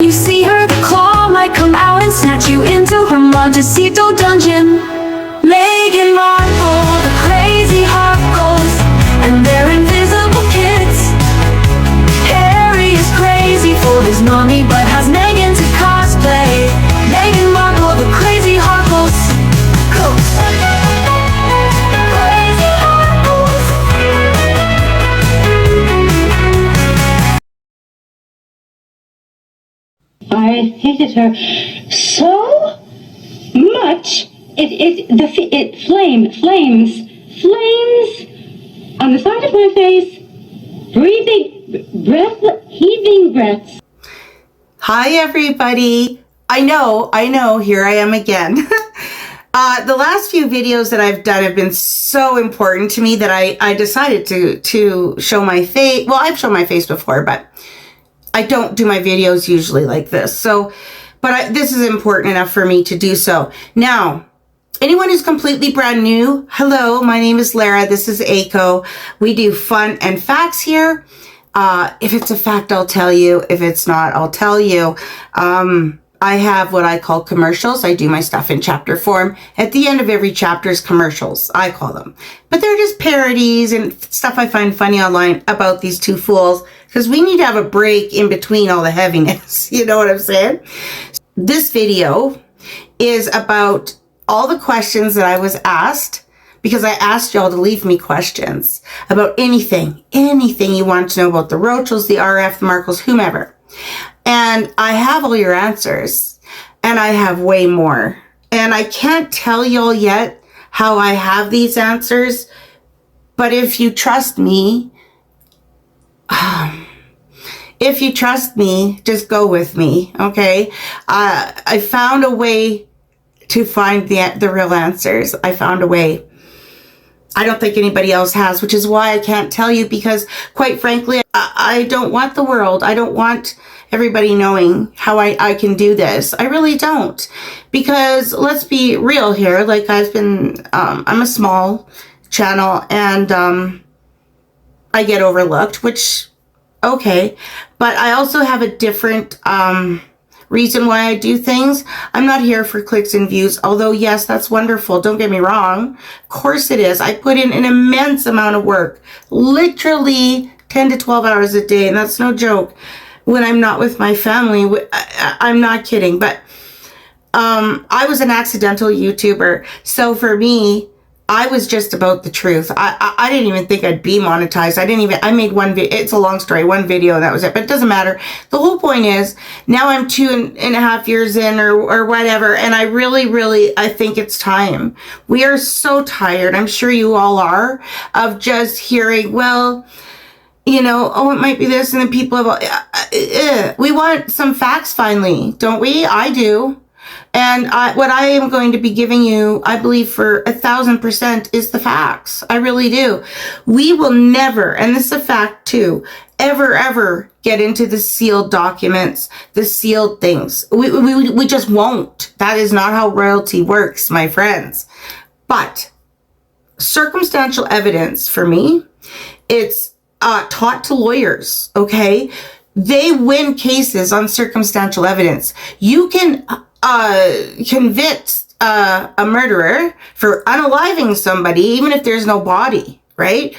You see her, the claw might come out and snatch you into her Montecito dungeon. Meghanmarkle, the crazy harkles, and their invisible kids. Harry is crazy for his mommy, but has Meghan to cosplay. Meghanmarkle, the crazy harkles, ghosts. Crazy harkles. I hated her so much. It flames on the side of my face, heaving breaths. Hi everybody. I know, here I am again. The last few videos that I've done have been so important to me that I decided to show my face. Well, I've shown my face before, but I don't do my videos usually like this. But this is important enough for me to do so. Now, anyone who's completely brand new, hello, my name is Lara. This is ACO. We do fun and facts here. If it's a fact, I'll tell you. If it's not, I'll tell you. I have what I call commercials. I do my stuff in chapter form. At the end of every chapter is commercials, I call them. But they're just parodies and stuff I find funny online about these two fools, because we need to have a break in between all the heaviness. You know what I'm saying? This video is about all the questions that I was asked, because I asked y'all to leave me questions about anything you want to know about the Roachels, the RF, the Markles, whomever. And I have all your answers, and I have way more. And I can't tell y'all yet how I have these answers, but if you trust me, just go with me, okay? I found a way to find the real answers. I found a way. I don't think anybody else has, which is why I can't tell you, because quite frankly, I don't want the world. I don't want everybody knowing how I can do this. I really don't, because let's be real here. Like I'm a small channel, and I get overlooked, which, okay. But I also have a different reason why I do things. I'm not here for clicks and views, although yes, that's wonderful. Don't get me wrong. Of course it is. I put in an immense amount of work, literally 10 to 12 hours a day. And that's no joke. When I'm not with my family, I'm not kidding. But I was an accidental YouTuber. So for me, I was just about the truth. I didn't even think I'd be monetized. I made one video. It's a long story, one video, and that was it. But it doesn't matter. The whole point is, now I'm 2.5 years in or whatever, and I really, I think it's time. We are so tired, I'm sure you all are, of just hearing, well, you know, oh, it might be this, and then people have, we want some facts finally, don't we? I do. And what I am going to be giving you, I believe for 1,000%, is the facts. I really do. We will never, and this is a fact too, ever get into the sealed documents, the sealed things. We just won't. That is not how royalty works, my friends. But circumstantial evidence, for me, it's taught to lawyers, okay? They win cases on circumstantial evidence. You can convict a murderer for unaliving somebody, even if there's no body, right?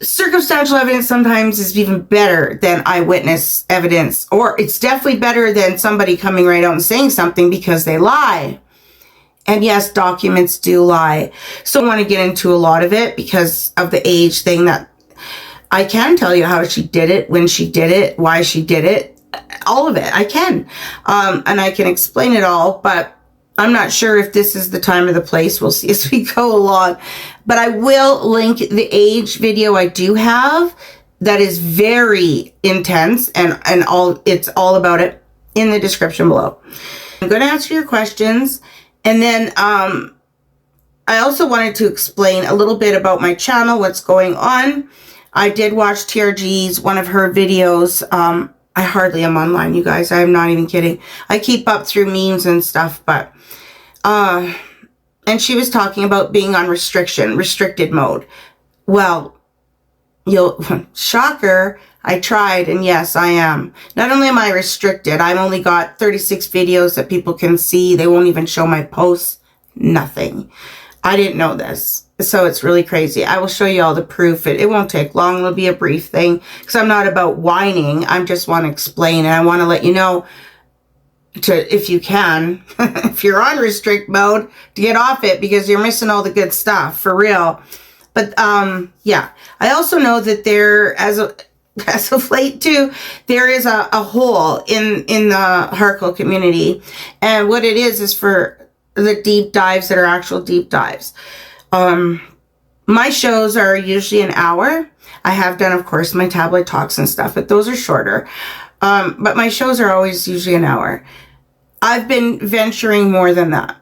Circumstantial evidence sometimes is even better than eyewitness evidence, or it's definitely better than somebody coming right out and saying something, because they lie. And yes, documents do lie. So I want to get into a lot of it because of the age thing. That I can tell you how she did it, when she did it, why she did it. All of it, I can. And I can explain it all, but I'm not sure if this is the time or the place. We'll see as we go along. But I will link the age video I do have that is very intense, and it's all about it in the description below. I'm going to answer your questions, and then I also wanted to explain a little bit about my channel, what's going on. I did watch TRG's, one of her videos. I hardly am online, you guys. I'm not even kidding. I keep up through memes and stuff, but, and she was talking about being on restricted mode. Well, shocker, I tried, and yes, I am. Not only am I restricted, I've only got 36 videos that people can see. They won't even show my posts. Nothing. I didn't know this. So it's really crazy. I will show you all the proof. It won't take long. It'll be a brief thing because I'm not about whining. I just want to explain, and I want to let you know if you can, if you're on restrict mode, to get off it because you're missing all the good stuff, for real. But yeah, I also know that there, as of late too, there is a hole in the Harkle community, and what it is for the deep dives that are actual deep dives. My shows are usually an hour. I have done, of course, my tabloid talks and stuff, but those are shorter. But my shows are always usually an hour. I've been venturing more than that.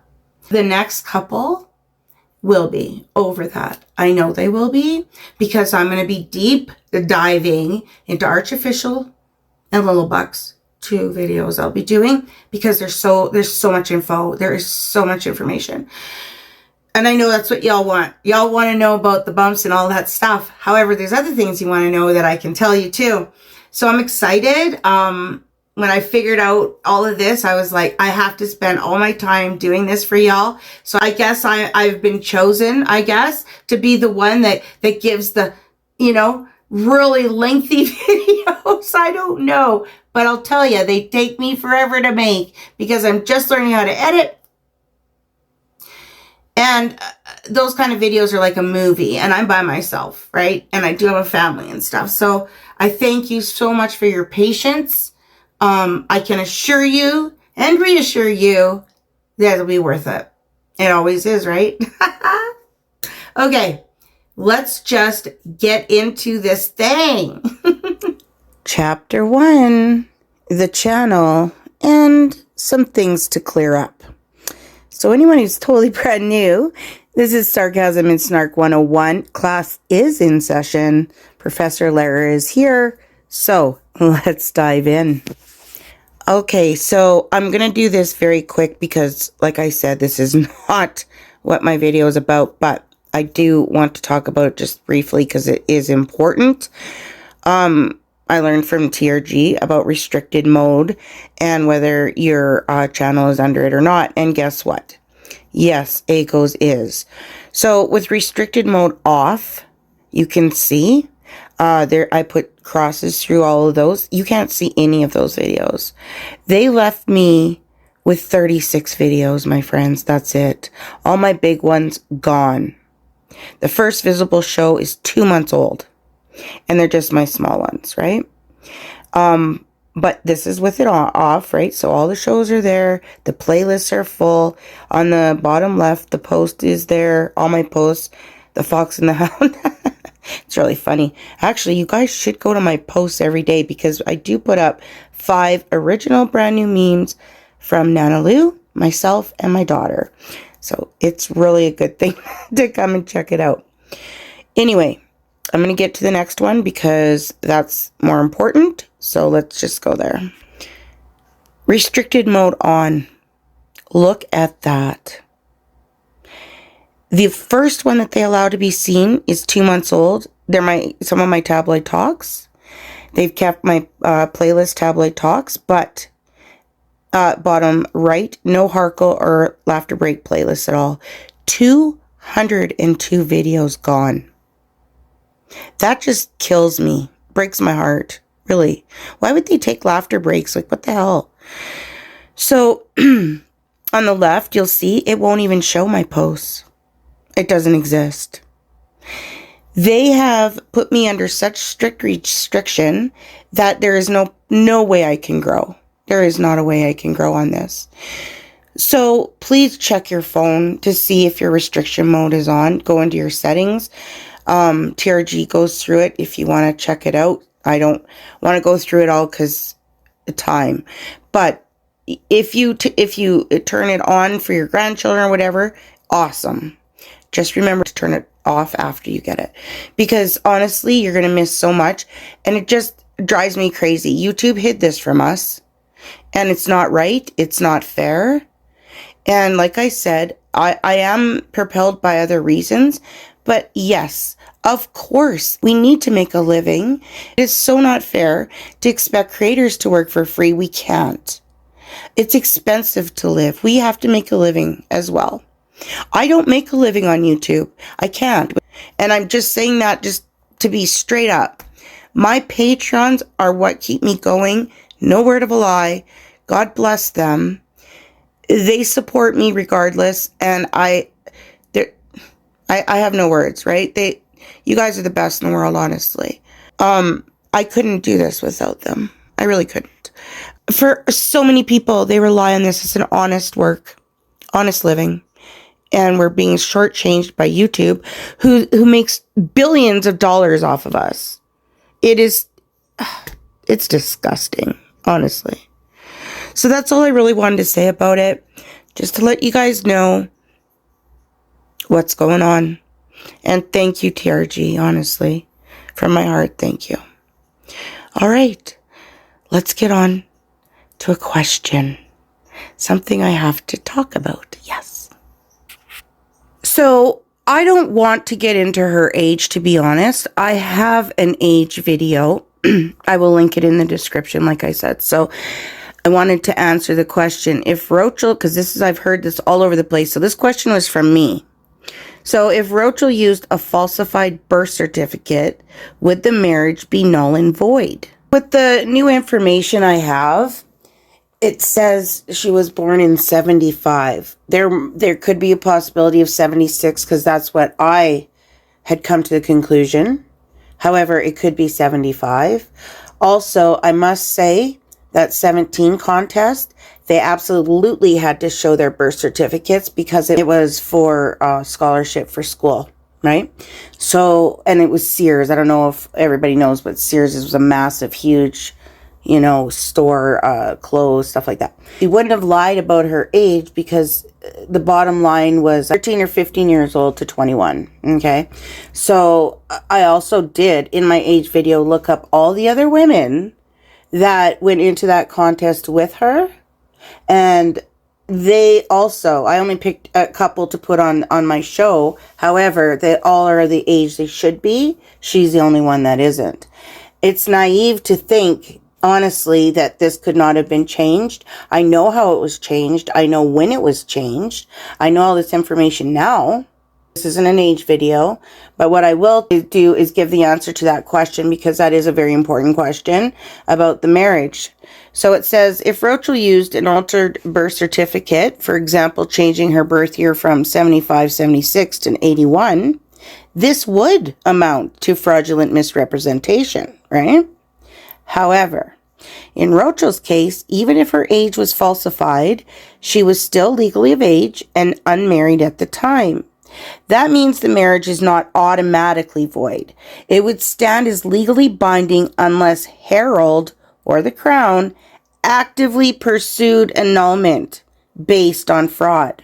The next couple will be over that. I know they will be, because I'm going to be deep diving into Archofficial and Little Bucks, 2 videos I'll be doing, because there's so much info. There is so much information. And I know that's what y'all want. Y'all want to know about the bumps and all that stuff. However, there's other things you want to know that I can tell you too. So I'm excited. When I figured out all of this, I was like, I have to spend all my time doing this for y'all. So I guess I've been chosen, I guess, to be the one that gives the, really lengthy videos. I don't know. But I'll tell you, they take me forever to make because I'm just learning how to edit. And those kind of videos are like a movie, and I'm by myself, right? And I do have a family and stuff. So I thank you so much for your patience. I can assure you and reassure you that it'll be worth it. It always is, right? Okay, let's just get into this thing. Chapter 1, the channel, and some things to clear up. So anyone who's totally brand new, this is Sarcasm and Snark 101. Class is in session. Professor Lara is here. So let's dive in. Okay, so I'm going to do this very quick because, like I said, this is not what my video is about, but I do want to talk about it just briefly because it is important. I learned from TRG about restricted mode and whether your channel is under it or not. And guess what? Yes, ACOS is. So with restricted mode off, you can see there I put crosses through all of those. You can't see any of those videos. They left me with 36 videos, my friends. That's it. All my big ones gone. The first visible show is 2 months old, and they're just my small ones, right? But this is with it off, right? So all the shows are there. The playlists are full. On the bottom left, the post is there. All my posts, the Fox and the Hound. It's really funny. Actually, you guys should go to my posts every day because I do put up 5 original brand new memes from Nana Lou, myself, and my daughter. So it's really a good thing to come and check it out. Anyway, I'm going to get to the next one because that's more important. So let's just go there. Restricted mode on. Look at that. The first one that they allow to be seen is 2 months old. They're some of my tabloid talks. They've kept my playlist tabloid talks, but bottom right, no Harkle or laughter break playlists at all. 202 videos gone. That just kills me. Breaks my heart. Really. Why would they take laughter breaks? Like, what the hell? So, on the left, you'll see it won't even show my posts. It doesn't exist. They have put me under such strict restriction that there is no way I can grow. There is not a way I can grow on this. So please check your phone to see if your restriction mode is on. Go into your settings. TRG goes through it if you want to check it out. I don't want to go through it all because the time. But if you turn it on for your grandchildren or whatever, awesome. Just remember to turn it off after you get it. Because honestly, you're going to miss so much. And it just drives me crazy. YouTube hid this from us. And it's not right. It's not fair. And like I said, I am propelled by other reasons. But yes, of course, we need to make a living. It is so not fair to expect creators to work for free. We can't. It's expensive to live. We have to make a living as well. I don't make a living on YouTube. I can't. And I'm just saying that just to be straight up. My patrons are what keep me going. No word of a lie. God bless them. They support me regardless. And I have no words, right? You guys are the best in the world, honestly. I couldn't do this without them. I really couldn't. For so many people, they rely on this as an honest work, honest living. And we're being shortchanged by YouTube, who makes billions of dollars off of us. It's disgusting, honestly. So that's all I really wanted to say about it. Just to let you guys know what's going on. And thank you, TRG, honestly. From my heart, thank you. All right, let's get on to a question. Something I have to talk about, yes. So, I don't want to get into her age, to be honest. I have an age video. I will link it in the description, like I said. So, I wanted to answer the question. If Roachel, because I've heard this all over the place. So, this question was from me. So, if Roachel used a falsified birth certificate, would the marriage be null and void? With the new information I have, it says she was born in 75. There could be a possibility of 76 because that's what I had come to the conclusion. However, it could be 75. Also, I must say that 17 contest, they absolutely had to show their birth certificates because it was for scholarship for school, right? So, and it was Sears. I don't know if everybody knows, but Sears was a massive, huge, store, clothes, stuff like that. She wouldn't have lied about her age because the bottom line was 13 or 15 years old to 21. Okay. So I also did in my age video, look up all the other women that went into that contest with her. And they also, I only picked a couple to put on my show. However, they all are the age they should be. She's the only one that isn't. It's naive to think, honestly, that this could not have been changed. I know how it was changed. I know when it was changed. I know all this information now. This isn't an age video, but what I will do is give the answer to that question because that is a very important question about the marriage. So it says, if Roachel used an altered birth certificate, for example, changing her birth year from 75, 76 to 81, this would amount to fraudulent misrepresentation, right? However, in Roachel's case, even if her age was falsified, she was still legally of age and unmarried at the time. That means the marriage is not automatically void. It would stand as legally binding unless Harold or the Crown actively pursued annulment based on fraud.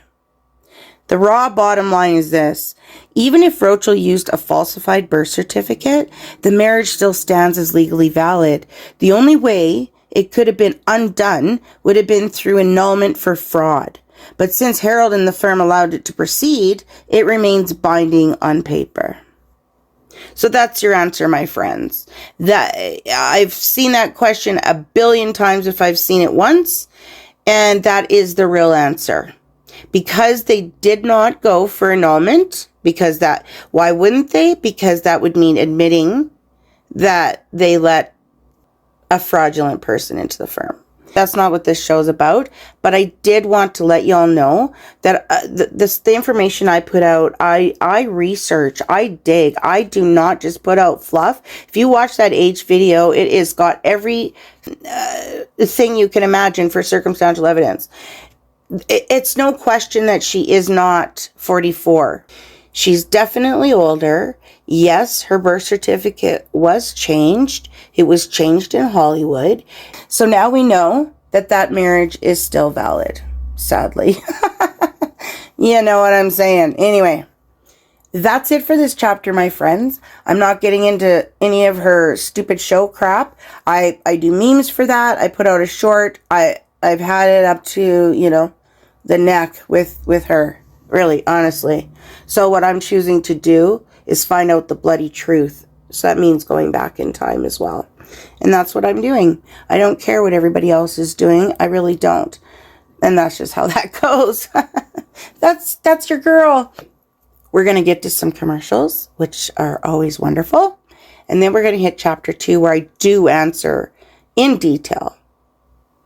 The raw bottom line is this. Even if Roachel used a falsified birth certificate, the marriage still stands as legally valid. The only way it could have been undone would have been through annulment for fraud. But since Harold and the firm allowed it to proceed, it remains binding on paper. So that's your answer, my friends. That I've seen that question a billion times if I've seen it once, and that is the real answer. Because they did not go for annulment, why wouldn't they? Because that would mean admitting that they let a fraudulent person into the firm. That's not what this show's about, but I did want to let y'all know that the information I put out, I research, I dig. I do not just put out fluff. If you watch that age video, it is got every thing you can imagine for circumstantial evidence. It's no question that she is not 44. She's definitely older. Yes, her birth certificate was changed. It was changed in Hollywood. So now we know that that marriage is still valid, sadly. You know what I'm saying. Anyway, that's it for this chapter, my friends. I'm not getting into any of her stupid show crap. I do memes for that. I put out a short. I've had it up to, the neck with her, really, honestly. So what I'm choosing to do is find out the bloody truth. So that means going back in time as well. And that's what I'm doing. I don't care what everybody else is doing. I really don't. And that's just how that goes. That's your girl. We're going to get to some commercials, which are always wonderful. And then we're going to hit chapter 2, where I do answer in detail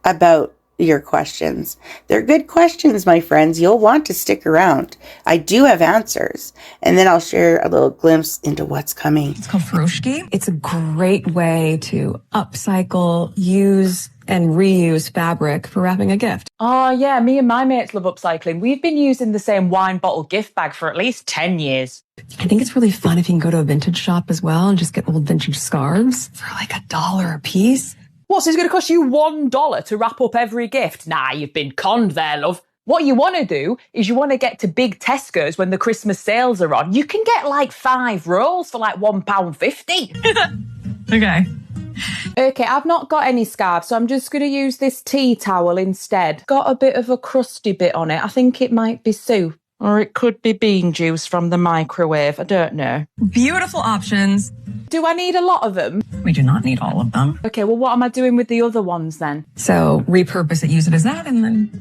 about your questions. They're good questions, my friends. You'll want to stick around. I do have answers. And then I'll share a little glimpse into what's coming. It's called Froshki. It's a great way to upcycle, use, and reuse fabric for wrapping a gift. Oh yeah, me and my mates love upcycling. We've been using the same wine bottle gift bag for at least 10 years. I think it's really fun if you can go to a vintage shop as well and just get old vintage scarves for like $1 a piece. What's this going to cost you $1 to wrap up every gift? Nah, you've been conned there, love. What you want to do is you want to get to big Tesco's when the Christmas sales are on. You can get like 5 rolls for like £1.50. Okay. Okay, I've not got any scarves, so I'm just going to use this tea towel instead. Got a bit of a crusty bit on it. I think it might be soup. Or it could be bean juice from the microwave. I don't know. Beautiful options. Do I need a lot of them? We do not need all of them. Okay, well, what am I doing with the other ones then? So repurpose it, use it as that, and then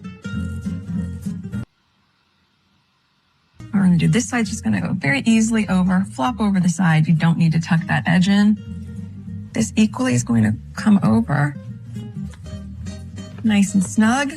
we're going to do this side. Just going to go very easily over, flop over the side. You don't need to tuck that edge in. This equally is going to come over. Nice and snug.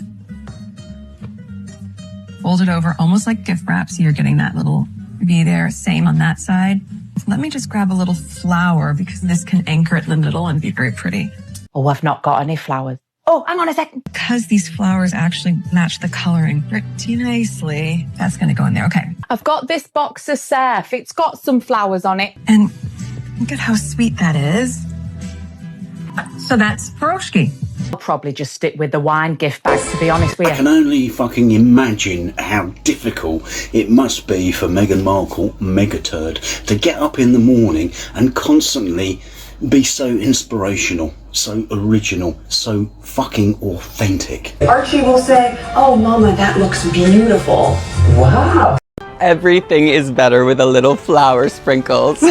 Fold it over almost like gift wrap, so you're getting that little V there. Same on that side. Let me just grab a little flower because this can anchor it in the middle and be very pretty. Oh, I've not got any flowers. Oh, hang on a second. Because these flowers actually match the coloring pretty nicely, that's going to go in there. Okay. I've got this box of surf. It's got some flowers on it. And look at how sweet that is. So that's Froshki. I'll probably just stick with the wine gift bag, to be honest with you. I can only fucking imagine how difficult it must be for Meghan Markle, megaturd, to get up in the morning and constantly be so inspirational, so original, so fucking authentic. Archie will say, "Oh, Mama, that looks beautiful." Wow. Everything is better with a little flower sprinkles.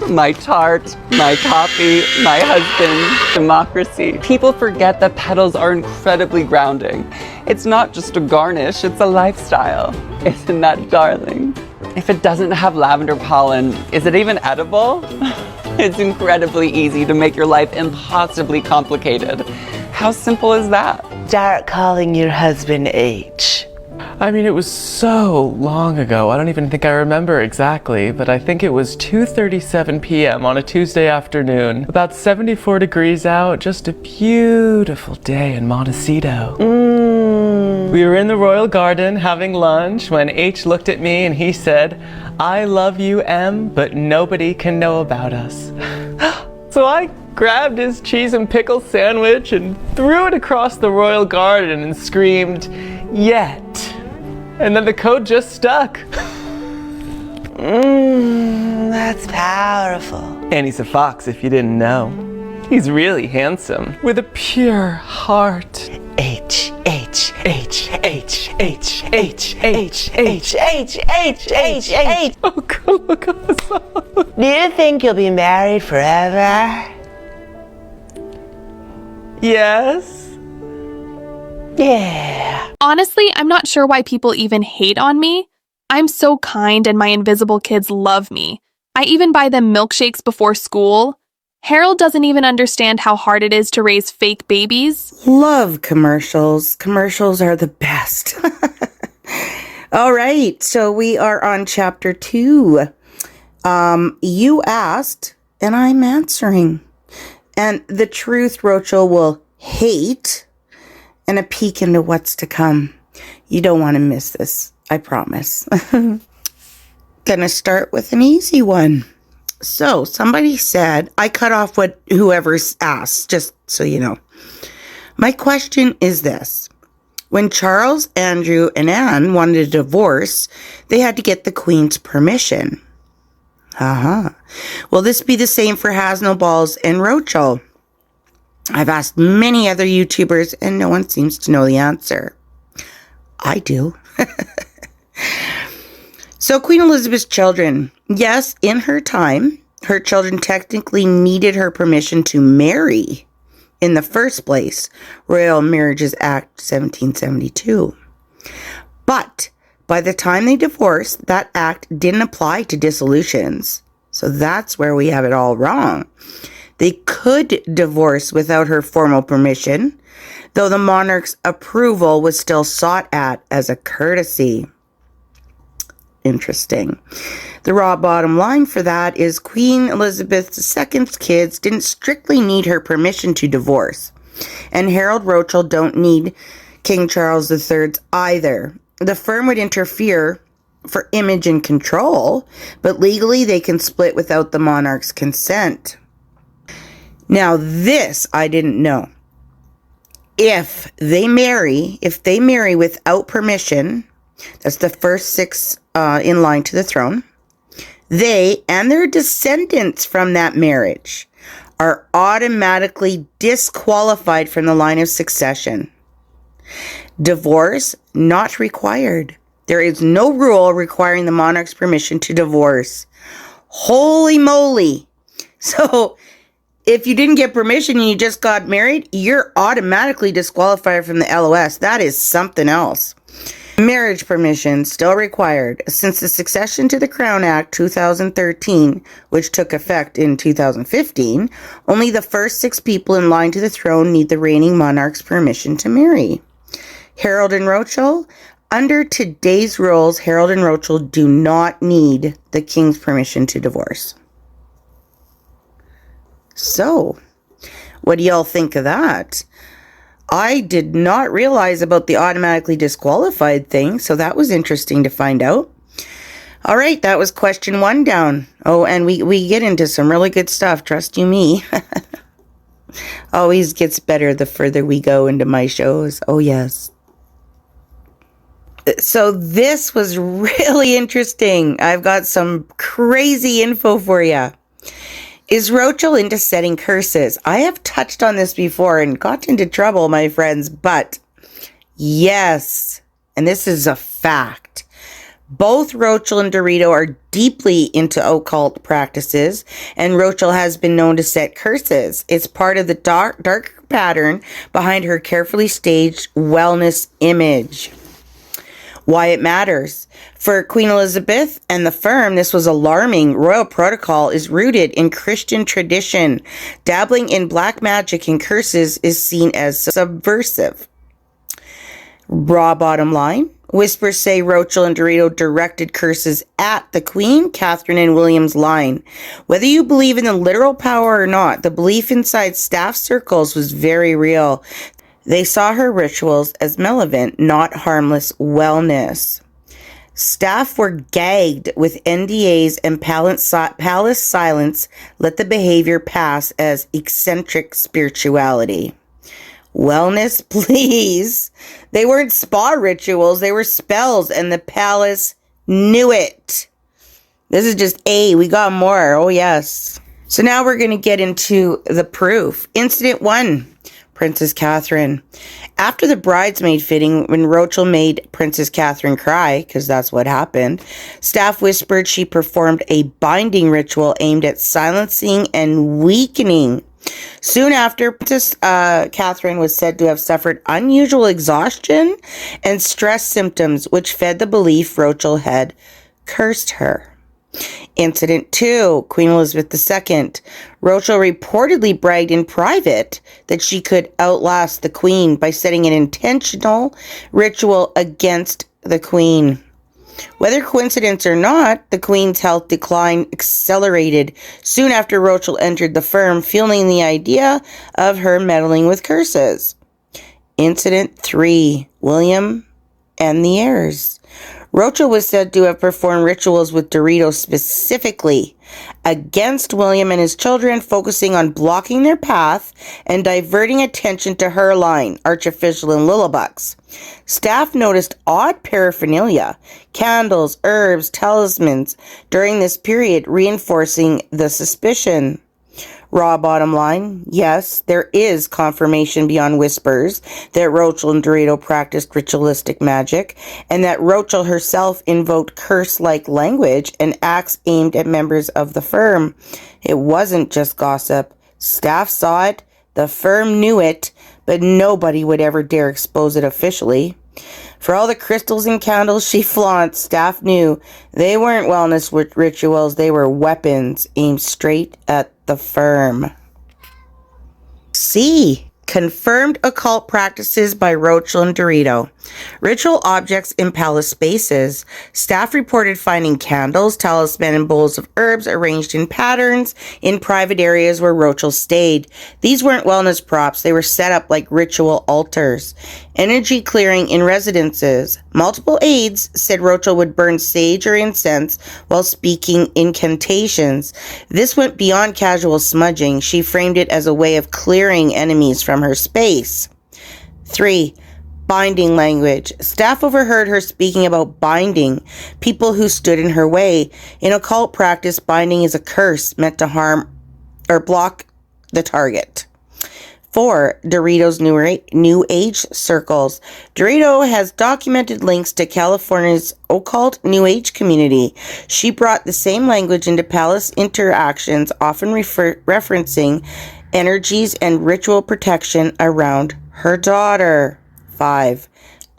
My tart, my coffee, my husband, democracy. People forget that petals are incredibly grounding. It's not just a garnish, it's a lifestyle. Isn't that darling? If it doesn't have lavender pollen, is it even edible? It's incredibly easy to make your life impossibly complicated. How simple is that? Start calling your husband H. I mean, it was so long ago, I don't even think I remember exactly, but I think it was 2:37 p.m. on a Tuesday afternoon. About 74 degrees out, just a beautiful day in Montecito. We were in the Royal Garden having lunch when H looked at me and he said, "I love you, M, but nobody can know about us." So I grabbed his cheese and pickle sandwich and threw it across the Royal Garden and screamed, "Yet." And then the code just stuck. That's powerful. And he's a fox if you didn't know. He's really handsome, with a pure heart. H, H, H, H, H, H, H, H, H, H, H, H. Oh, God, look at us all. Do you think you'll be married forever? Yes. Yeah. Honestly, I'm not sure why people even hate on me. I'm so kind and my invisible kids love me. I even buy them milkshakes before school. Harold doesn't even understand how hard it is to raise fake babies. Love commercials. Commercials are the best. All right, so we are on chapter 2. You asked, and I'm answering. And the truth Roachel will hate, and a peek into what's to come. You don't want to miss this, I promise. Gonna start with an easy one. So somebody said, I cut off what whoever's asked, just so you know. My question is this. When Charles, Andrew, and Anne wanted a divorce, they had to get the Queen's permission. Will this be the same for Hasnoballs and Roachel? I've asked many other YouTubers and no one seems to know the answer. I do. So Queen Elizabeth's children, Yes, in her time, her children technically needed her permission to marry in the first place, Royal Marriages Act 1772. But by the time they divorced, that act didn't apply to dissolutions. So that's where we have it all wrong. They could divorce without her formal permission, though the monarch's approval was still sought at as a courtesy. Interesting. The raw bottom line for that is Queen Elizabeth II's kids didn't strictly need her permission to divorce. And Harold Roachel don't need King Charles III's either. The firm would interfere for image and control, but legally they can split without the monarch's consent. Now this I didn't know. If they marry without permission, that's the first 6 in line to the throne, they and their descendants from that marriage are automatically disqualified from the line of succession. Divorce not required. There is no rule requiring the monarch's permission to divorce. Holy moly. So if you didn't get permission and you just got married, you're automatically disqualified from the LOS. That is something else. Marriage permission still required. Since the Succession to the Crown Act 2013, which took effect in 2015, only the first 6 people in line to the throne need the reigning monarch's permission to marry. Harold and Roachel, under today's rules, Harold and Roachel do not need the king's permission to divorce. So, what do y'all think of that? I did not realize about the automatically disqualified thing, so that was interesting to find out. All right, that was question 1 down. Oh, and we get into some really good stuff, trust you me. Always gets better the further we go into my shows. Oh, yes. So this was really interesting. I've got some crazy info for you. Is Roachel into setting curses? I have touched on this before and got into trouble, my friends, but yes, and this is a fact. Both Roachel and Dorito are deeply into occult practices, and Roachel has been known to set curses. It's part of the darker pattern behind her carefully staged wellness image. Why it matters. For Queen Elizabeth and the firm, this was alarming. Royal protocol is rooted in Christian tradition. Dabbling in black magic and curses is seen as subversive. Raw bottom line. Whispers say Roachel and Dorito directed curses at the Queen, Catherine, and William's line. Whether you believe in the literal power or not, the belief inside staff circles was very real. They saw her rituals as malevolent, not harmless wellness. Staff were gagged with NDAs and palace silence let the behavior pass as eccentric spirituality. Wellness, please. They weren't spa rituals, they were spells, and the palace knew it. This is just we got more. Oh, yes. So now we're going to get into the proof. Incident 1. Princess Catherine. After the bridesmaid fitting, when Roachel made Princess Catherine cry, because that's what happened, staff whispered she performed a binding ritual aimed at silencing and weakening. Soon after, Princess Catherine was said to have suffered unusual exhaustion and stress symptoms, which fed the belief Roachel had cursed her. Incident 2, Queen Elizabeth II. Roachel reportedly bragged in private that she could outlast the Queen by setting an intentional ritual against the Queen. Whether coincidence or not, the Queen's health decline accelerated soon after Roachel entered the firm, fueling the idea of her meddling with curses. Incident 3, William and the heirs. Roachel was said to have performed rituals with Dorito specifically against William and his children, focusing on blocking their path and diverting attention to her line, Archofficial and Littlebucks. Staff noticed odd paraphernalia, candles, herbs, talismans during this period, reinforcing the suspicion. Raw bottom line, yes, there is confirmation beyond whispers that Roachel and Dorito practiced ritualistic magic, and that Roachel herself invoked curse-like language and acts aimed at members of the firm. It wasn't just gossip. Staff saw it, the firm knew it, but nobody would ever dare expose it officially. For all the crystals and candles she flaunts, staff knew they weren't wellness rituals, they were weapons aimed straight at the firm. C. Confirmed occult practices by Roachel and Dorito. Ritual objects in palace spaces. Staff reported finding candles, talisman, and bowls of herbs arranged in patterns in private areas where Roachel stayed. These weren't wellness props, they were set up like ritual altars. Energy clearing in residences. Multiple aides said Roachel would burn sage or incense while speaking incantations. This went beyond casual smudging. She framed it as a way of clearing enemies from her space. 3. Binding language. Staff overheard her speaking about binding people who stood in her way. In occult practice, binding is a curse meant to harm or block the target. 4. Dorito's New Age circles. Dorito has documented links to California's occult New Age community. She brought the same language into palace interactions, often referencing energies and ritual protection around her daughter. 5.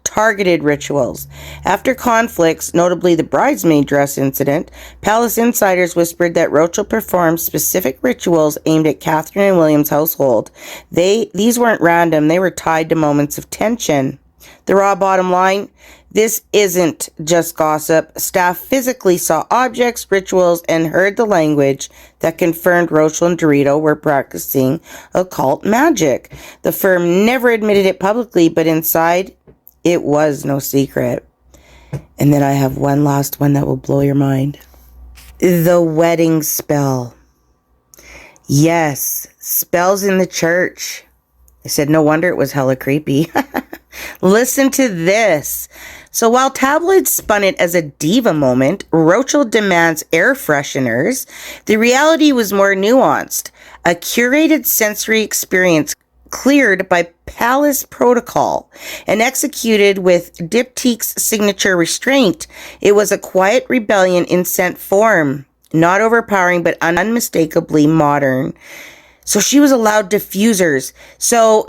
Targeted rituals. After conflicts, notably the bridesmaid dress incident, palace insiders whispered that Roachel performed specific rituals aimed at Catherine and William's household. These weren't random, they were tied to moments of tension. The raw bottom line, this isn't just gossip. Staff physically saw objects, rituals, and heard the language that confirmed Roachel and Dorito were practicing occult magic. The firm never admitted it publicly, but inside, it was no secret. And then I have one last one that will blow your mind. The wedding spell. Yes, spells in the church. I said, no wonder it was hella creepy. Listen to this. So while tabloids spun it as a diva moment, Roachel demands air fresheners, the reality was more nuanced. A curated sensory experience cleared by palace protocol and executed with Diptyque's signature restraint. It was a quiet rebellion in scent form, not overpowering but unmistakably modern. So she was allowed diffusers. So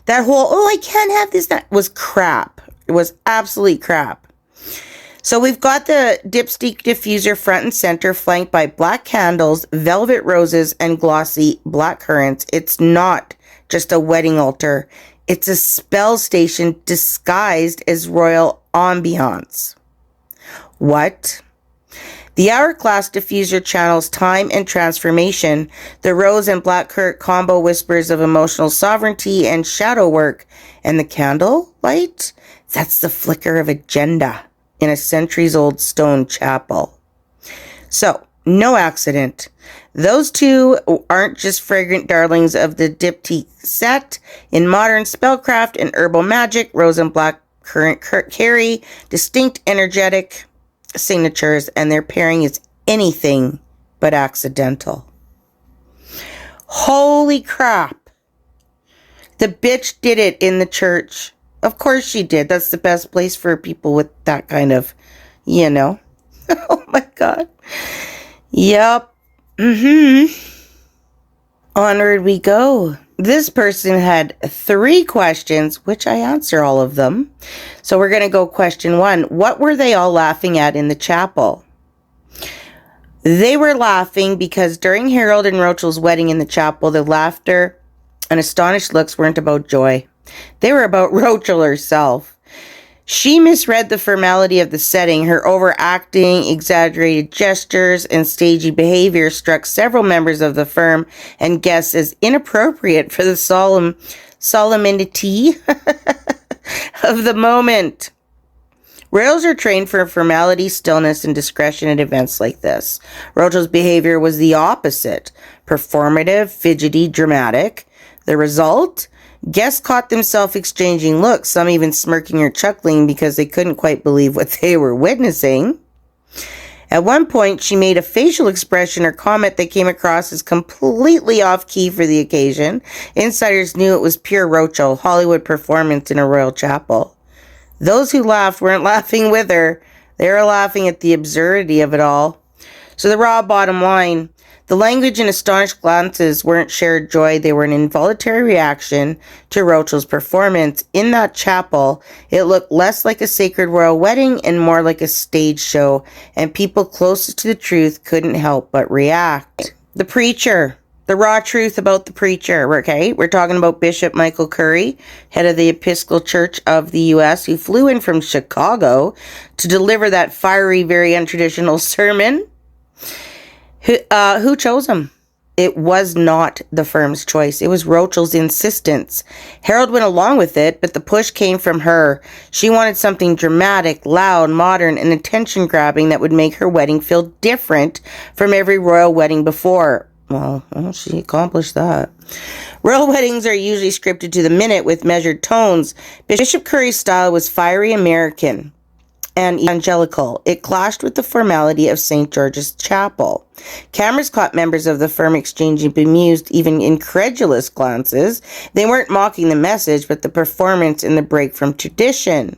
that whole, I can't have this, that was crap. It was absolute crap. So we've got the dipstick diffuser front and center, flanked by black candles, velvet roses, and glossy black currants. It's not just a wedding altar. It's a spell station disguised as royal ambiance. What? The hourglass diffuser channels time and transformation. The rose and black currant combo whispers of emotional sovereignty and shadow work. And the candle light? That's the flicker of agenda in a centuries-old stone chapel. So, no accident. Those two aren't just fragrant darlings of the diptyque set. In modern spellcraft and herbal magic, rose and black currant carry distinct energetic signatures, and their pairing is anything but accidental. Holy crap. The bitch did it in the church. Of course she did. That's the best place for people with that kind of, Oh my God. Yep. Onward we go. This person had 3 questions, which I answer all of them. So we're going to go question 1. What were they all laughing at in the chapel? They were laughing because during Harold and Roachel's wedding in the chapel, the laughter and astonished looks weren't about joy. They were about Roachel herself. She misread the formality of the setting. Her overacting, exaggerated gestures, and stagey behavior struck several members of the firm and guests as inappropriate for the solemnity of the moment. Royals are trained for formality, stillness, and discretion at events like this. Roachel's behavior was the opposite. Performative, fidgety, dramatic. The result? Guests caught themselves exchanging looks, some even smirking or chuckling because they couldn't quite believe what they were witnessing. At one point, she made a facial expression or comment that came across as completely off-key for the occasion. Insiders knew it was pure Roachel, Hollywood performance in a royal chapel. Those who laughed weren't laughing with her. They were laughing at the absurdity of it all. So the raw bottom line, the language and astonished glances weren't shared joy. They were an involuntary reaction to Roachel's performance. In that chapel, it looked less like a sacred royal wedding and more like a stage show, and people closest to the truth couldn't help but react. The preacher. The raw truth about the preacher, okay? We're talking about Bishop Michael Curry, head of the Episcopal Church of the U.S., who flew in from Chicago to deliver that fiery, very untraditional sermon. Who chose him? It was not the firm's choice. It was Roachel's insistence. Harold went along with it, but the push came from her. She wanted something dramatic, loud, modern, and attention-grabbing that would make her wedding feel different from every royal wedding before. Well, she accomplished that. Royal weddings are usually scripted to the minute with measured tones. Bishop Curry's style was fiery American and evangelical. It clashed with the formality of St. George's Chapel. Cameras caught members of the firm exchanging bemused, even incredulous glances. They weren't mocking the message, but the performance and the break from tradition.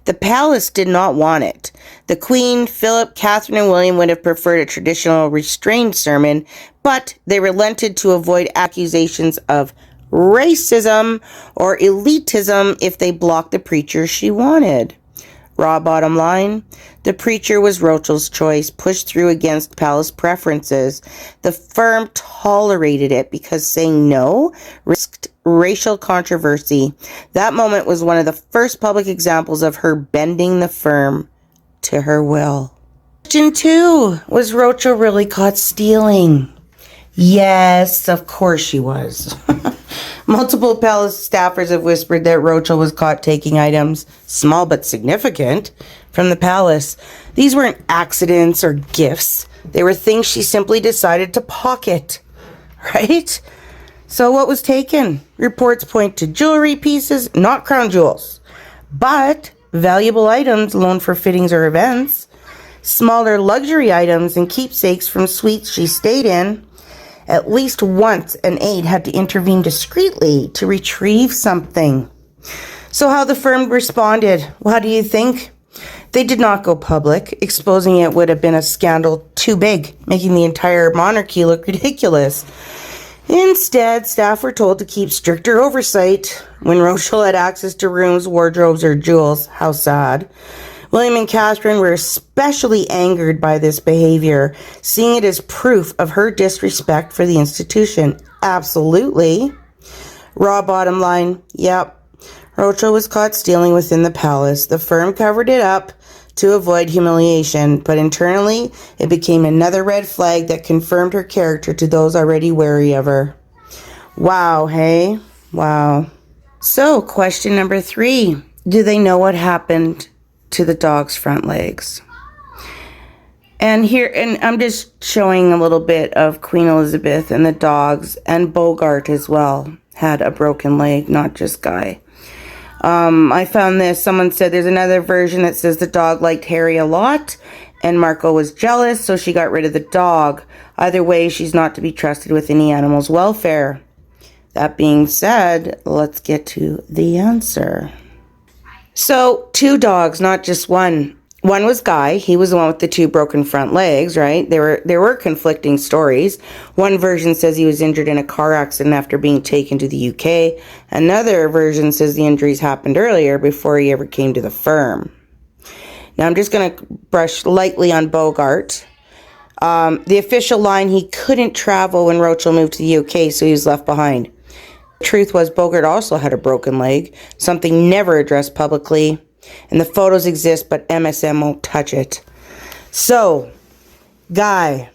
The palace did not want it. The Queen, Philip, Catherine, and William would have preferred a traditional restrained sermon, but they relented to avoid accusations of racism or elitism if they blocked the preacher she wanted. Raw bottom line, the preacher was Roachel's choice, pushed through against palace preferences. The firm tolerated it because saying no risked racial controversy. That moment was one of the first public examples of her bending the firm to her will. Question 2. Was Roachel really caught stealing? Yes, of course she was. Multiple palace staffers have whispered that Roachel was caught taking items, small but significant, from the palace. These weren't accidents or gifts. They were things she simply decided to pocket. Right? So what was taken? Reports point to jewelry pieces, not crown jewels, but valuable items loaned for fittings or events, smaller luxury items and keepsakes from suites she stayed in. At least once, an aide had to intervene discreetly to retrieve something. So how the firm responded? Well, how do you think? They did not go public. Exposing it would have been a scandal too big, making the entire monarchy look ridiculous. Instead, staff were told to keep stricter oversight when Roachel had access to rooms, wardrobes, or jewels. How sad. William and Catherine were especially angered by this behavior, seeing it as proof of her disrespect for the institution. Absolutely. Raw bottom line, yep. Roachel was caught stealing within the palace. The firm covered it up to avoid humiliation, but internally, it became another red flag that confirmed her character to those already wary of her. Wow, hey? Wow. So, question number 3. Do they know what happened to the dog's front legs? And I'm just showing a little bit of Queen Elizabeth and the dogs, and Bogart as well had a broken leg, not just Guy. I found this. Someone said there's another version that says the dog liked Harry a lot and Marco was jealous, so she got rid of the dog. Either way, she's not to be trusted with any animal's welfare. That being said, let's get to the answer. So, 2 dogs, not just one. One was Guy. He was the one with the 2 broken front legs, right? There were conflicting stories. One version says he was injured in a car accident after being taken to the UK. Another version says the injuries happened earlier before he ever came to the firm. Now, I'm just going to brush lightly on Bogart. The official line, he couldn't travel when Roachel moved to the UK, so he was left behind. The truth was Bogart also had a broken leg, something never addressed publicly. And the photos exist, but MSM won't touch it. So, Guy,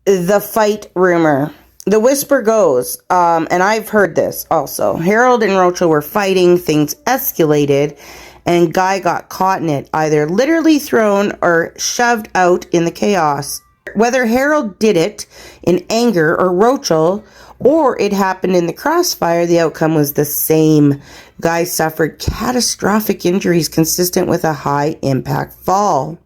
the fight rumor. The whisper goes, and I've heard this also. Harold and Roachel were fighting, things escalated, and Guy got caught in it, either literally thrown or shoved out in the chaos. Whether Harold did it in anger or Roachel, or it happened in the crossfire, the outcome was the same. Guy suffered catastrophic injuries consistent with a high-impact fall.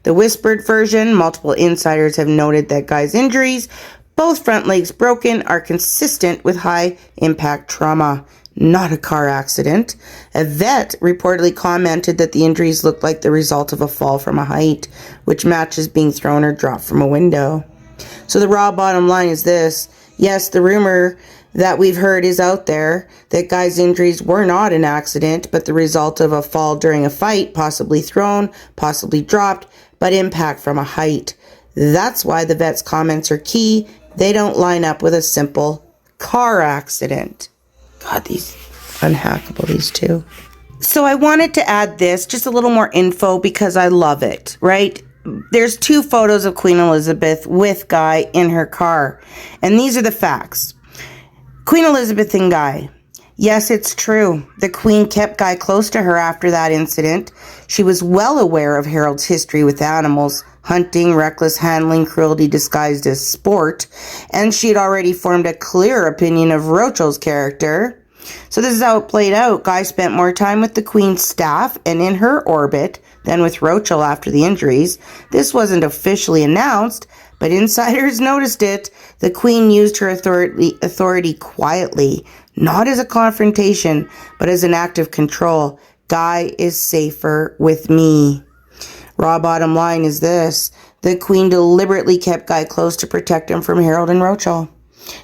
The whispered version, multiple insiders have noted that Guy's injuries, both front legs broken, are consistent with high impact trauma, not a car accident. A vet reportedly commented that the injuries looked like the result of a fall from a height, which matches being thrown or dropped from a window. So the raw bottom line is this. Yes, the rumor that we've heard is out there that Guy's injuries were not an accident, but the result of a fall during a fight, possibly thrown, possibly dropped, but impact from a height. That's why the vet's comments are key. They don't line up with a simple car accident. God, these unhackable, these two. So I wanted to add this, just a little more info because I love it, right? There's 2 photos of Queen Elizabeth with Guy in her car. And these are the facts. Queen Elizabeth and Guy. Yes, it's true. The Queen kept Guy close to her after that incident. She was well aware of Harold's history with animals, hunting, reckless handling, cruelty disguised as sport, and she had already formed a clear opinion of Roachel's character. So this is how it played out. Guy spent more time with the Queen's staff and in her orbit than with Roachel after the injuries. This wasn't officially announced, but insiders noticed it. The Queen used her authority quietly, not as a confrontation, but as an act of control. Guy is safer with me. Raw bottom line is this. The Queen deliberately kept Guy close to protect him from Harold and Roachel.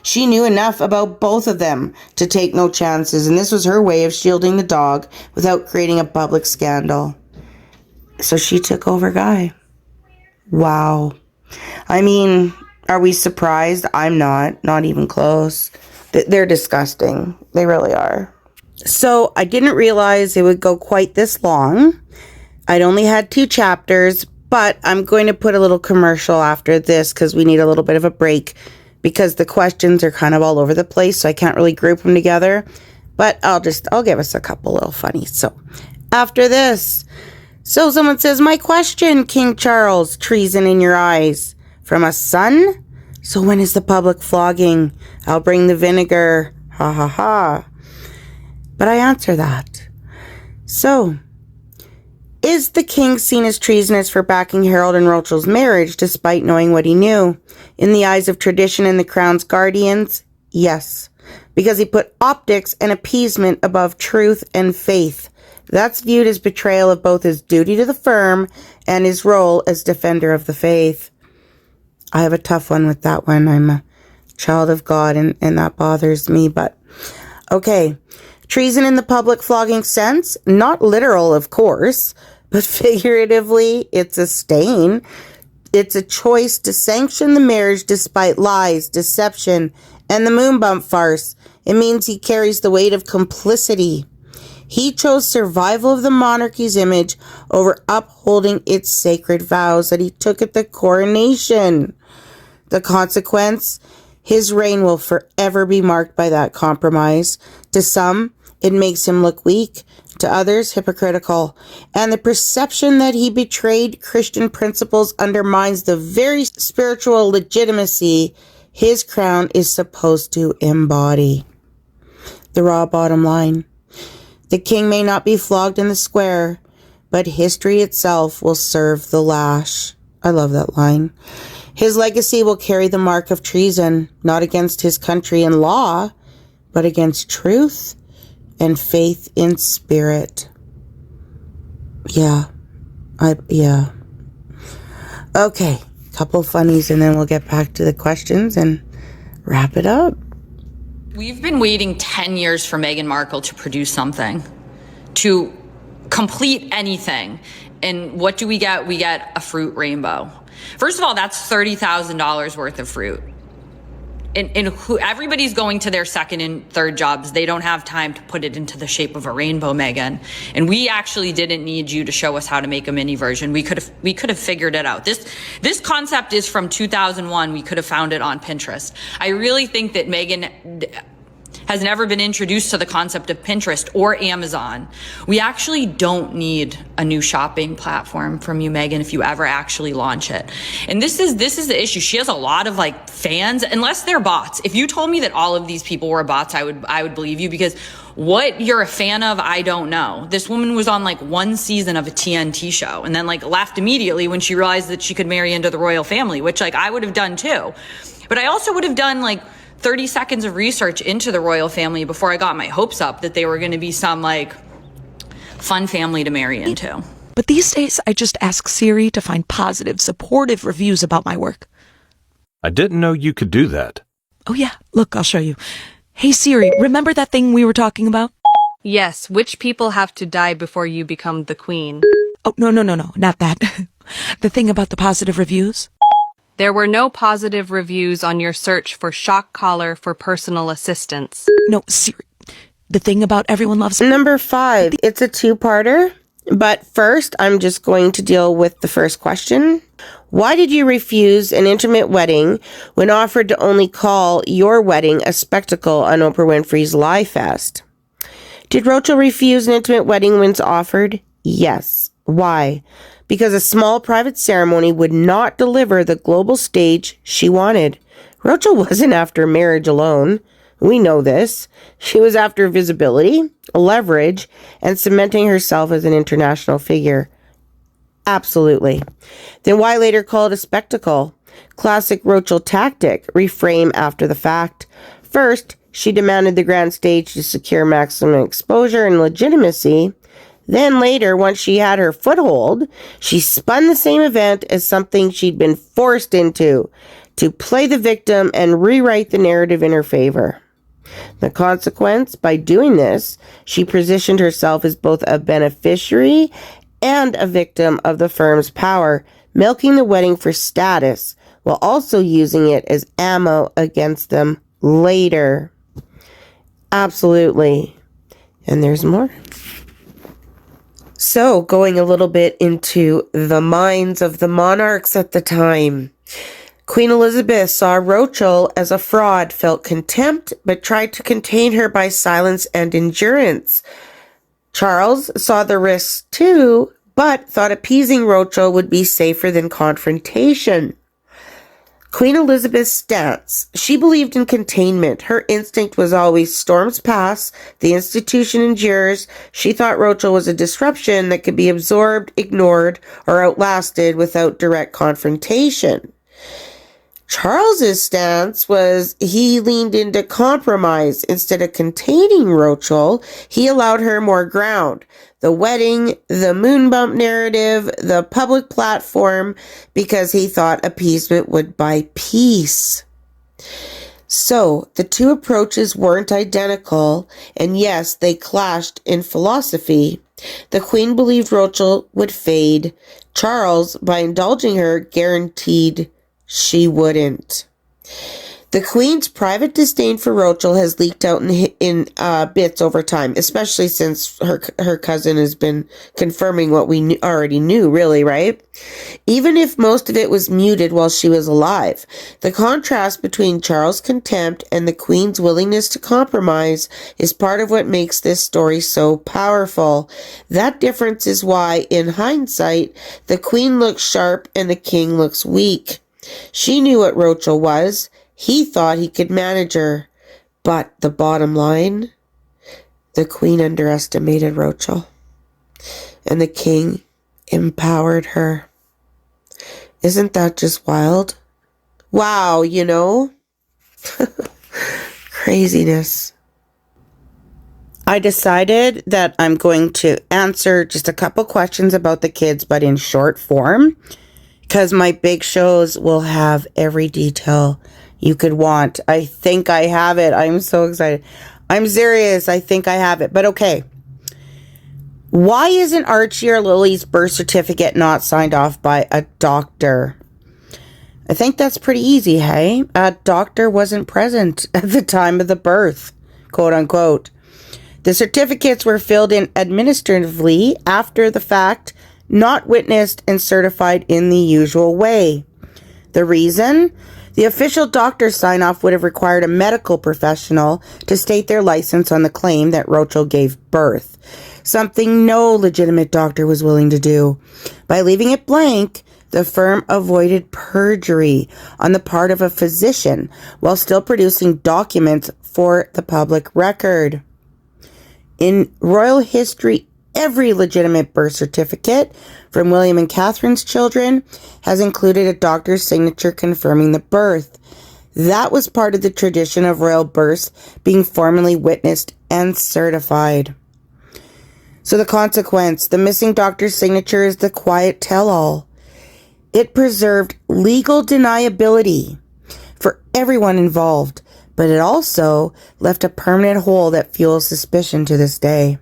She knew enough about both of them to take no chances, and this was her way of shielding the dog without creating a public scandal. So she took over Guy. Wow. I mean, are we surprised? I'm not even close. They're disgusting. They really are. So I didn't realize it would go quite this long. I'd only had 2 chapters, but I'm going to put a little commercial after this because we need a little bit of a break because the questions are kind of all over the place, so I can't really group them together. But I'll give us a couple little funnies. So after this, so someone says, my question, King Charles, treason in your eyes. From a son? So when is the public flogging? I'll bring the vinegar. Ha ha ha. But I answer that. So, is the king seen as treasonous for backing Harold and Roachel's marriage despite knowing what he knew? In the eyes of tradition and the crown's guardians, yes. Because he put optics and appeasement above truth and faith. That's viewed as betrayal of both his duty to the firm and his role as defender of the faith. I have a tough one with that one. I'm a child of God and that bothers me, but okay. Treason in the public flogging sense, not literal, of course, but figuratively, it's a stain. It's a choice to sanction the marriage despite lies, deception, and the moon bump farce. It means he carries the weight of complicity. He chose survival of the monarchy's image over upholding its sacred vows that he took at the coronation. The consequence, his reign will forever be marked by that compromise. To some, it makes him look weak. To others, hypocritical. And the perception that he betrayed Christian principles undermines the very spiritual legitimacy his crown is supposed to embody. The raw bottom line. The king may not be flogged in the square, but history itself will serve the lash. I love that line. His legacy will carry the mark of treason, not against his country and law, but against truth and faith in spirit. Yeah. Okay, couple funnies and then we'll get back to the questions and wrap it up. We've been waiting 10 years for Meghan Markle to produce something, to complete anything. And what do we get? We get a fruit rainbow. First of all, that's $30,000 worth of fruit. And everybody's going to their second and third jobs. They don't have time to put it into the shape of a rainbow, Meghan. And we actually didn't need you to show us how to make a mini version. We could have figured it out. This concept is from 2001. We could have found it on Pinterest. I really think that Meghan has never been introduced to the concept of Pinterest or Amazon. We actually don't need a new shopping platform from you, Megan, if you ever actually launch it. And this is the issue. She has a lot of like fans, unless they're bots. If you told me that all of these people were bots, I would believe you, because what you're a fan of, I don't know. This woman was on like one season of a TNT show and then like left immediately when she realized that she could marry into the royal family, which like I would have done too. But I also would have done like 30 seconds of research into the royal family before I got my hopes up that they were going to be some like fun family to marry into. But these days, I just ask Siri to find positive, supportive reviews about my work. I didn't know you could do that. Oh yeah, look, I'll show you. Hey Siri, remember that thing we were talking about? Yes, which people have to die before you become the queen? Oh, no, not that. The thing about the positive reviews? There were no positive reviews on your search for shock collar for personal assistance. No, Siri. The thing about everyone loves... Number 5. It's a two-parter. But first, I'm just going to deal with the first question. Why did you refuse an intimate wedding when offered to only call your wedding a spectacle on Oprah Winfrey's Lie Fest? Did Roachel refuse an intimate wedding when it's offered? Yes. Why? Because a small private ceremony would not deliver the global stage she wanted. Roachel wasn't after marriage alone. We know this. She was after visibility, leverage, and cementing herself as an international figure. Absolutely. Then why later call it a spectacle? Classic Roachel tactic, reframe after the fact. First, she demanded the grand stage to secure maximum exposure and legitimacy. Then later, once she had her foothold, she spun the same event as something she'd been forced into, to play the victim and rewrite the narrative in her favor. The consequence, by doing this, she positioned herself as both a beneficiary and a victim of the firm's power, milking the wedding for status, while also using it as ammo against them later. Absolutely. And there's more. So, going a little bit into the minds of the monarchs at the time. Queen Elizabeth saw Roachel as a fraud, felt contempt, but tried to contain her by silence and endurance. Charles saw the risks too, but thought appeasing Roachel would be safer than confrontation. Queen Elizabeth's stance. She believed in containment. Her instinct was always storms pass, the institution endures. She thought Roachel was a disruption that could be absorbed, ignored, or outlasted without direct confrontation. Charles's stance was he leaned into compromise. Instead of containing Roachel, he allowed her more ground. The wedding, the moon bump narrative, the public platform, because he thought appeasement would buy peace. So, the two approaches weren't identical, and yes, they clashed in philosophy. The Queen believed Roachel would fade. Charles, by indulging her, guaranteed she wouldn't. The Queen's private disdain for Roachel has leaked out in bits over time, especially since her cousin has been confirming what we already knew, really, right? Even if most of it was muted while she was alive, the contrast between Charles' contempt and the Queen's willingness to compromise is part of what makes this story so powerful. That difference is why, in hindsight, the Queen looks sharp and the King looks weak. She knew what Roachel was. He thought he could manage her. But the bottom line, the Queen underestimated Roachel. And the King empowered her. Isn't that just wild? Wow, you know? Craziness. I decided that I'm going to answer just a couple questions about the kids, but in short form. Because my big shows will have every detail you could want. I think I have it. I'm so excited. I'm serious. I think I have it. But okay. Why isn't Archie or Lily's birth certificate not signed off by a doctor? I think that's pretty easy, hey? A doctor wasn't present at the time of the birth, quote unquote. The certificates were filled in administratively after the fact, not witnessed and certified in the usual way. The reason? The official doctor's sign-off would have required a medical professional to state their license on the claim that Roachel gave birth, something no legitimate doctor was willing to do. By leaving it blank, the firm avoided perjury on the part of a physician while still producing documents for the public record. In royal history, every legitimate birth certificate from William and Catherine's children has included a doctor's signature confirming the birth. That was part of the tradition of royal births being formally witnessed and certified. So the consequence, the missing doctor's signature is the quiet tell-all. It preserved legal deniability for everyone involved, but it also left a permanent hole that fuels suspicion to this day.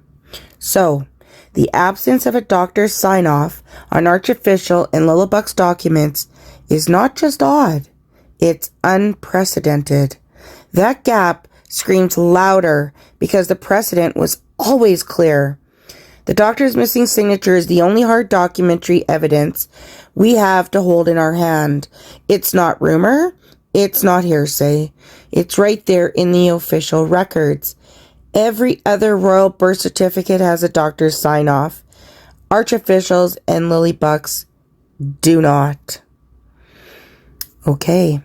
So, the absence of a doctor's sign-off on archofficial and Lillibuk's documents is not just odd, it's unprecedented. That gap screams louder because the precedent was always clear. The doctor's missing signature is the only hard documentary evidence we have to hold in our hand. It's not rumor, it's not hearsay. It's right there in the official records. Every other royal birth certificate has a doctor's sign-off. Archofficials and Lillibuks do not. Okay,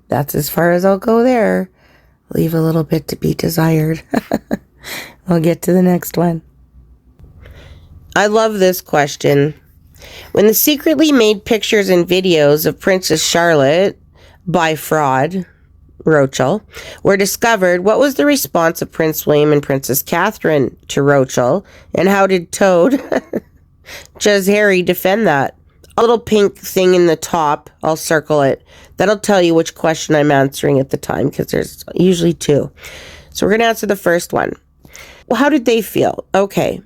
that's as far as I'll go there. Leave a little bit to be desired. I'll get to the next one. I love this question. When the secretly made pictures and videos of Princess Charlotte by fraud, Roachel, were discovered, what was the response of Prince William and Princess Catherine to Roachel, and how did Toad, Harry, defend that? A little pink thing in the top, I'll circle it. That'll tell you which question I'm answering at the time, because there's usually two. So we're going to answer the first one. Well, how did they feel? Okay.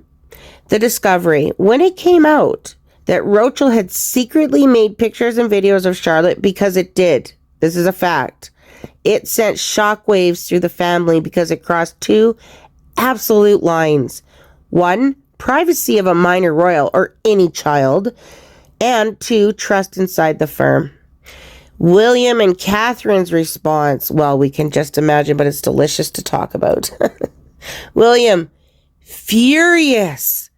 The discovery. When it came out that Roachel had secretly made pictures and videos of Charlotte, because it did. This is a fact. It sent shockwaves through the family because it crossed two absolute lines. One, privacy of a minor royal or any child. And two, trust inside the firm. William and Catherine's response, well, we can just imagine, but it's delicious to talk about. William, furious.